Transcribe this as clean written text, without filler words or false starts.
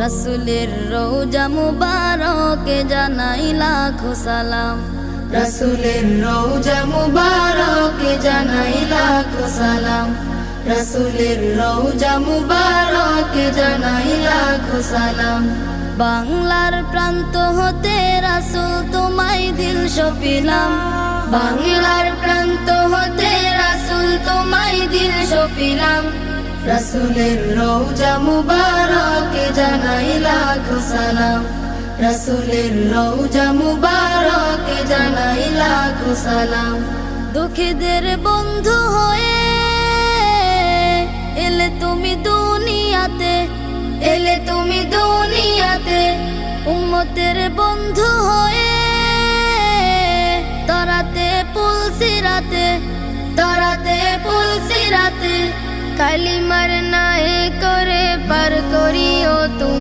রাসূলের রওজা মুবারকে জানাই লাখো সালাম। রাসূলের রওজা মুবারকে জানাই লাখো সালাম। রাসূলের রওজা মুবারকে জানাই লাখো সালাম। বাংলার প্রান্ত হতে রাসূল তোমায় দিল সপিলাম। বাংলার প্রান্ত হতে রাসূল তোমায় দিল সপিলাম। রাসূলের রওজা মুবারকে জানাই লাখো সালাম। রাসূলের রওজা মুবারকে জানাই লাখো সালাম। দুঃখীদের বন্ধু হয়ে এলে তুমি দুনিয়াতে, এলে তুমি দুনিয়াতে। উম্মতের বন্ধু হয়ে তরাতে পুলসিরাতে, তরাতে পুলসিরাতে। কালিমার নায়ে করে পার করিও তুমি।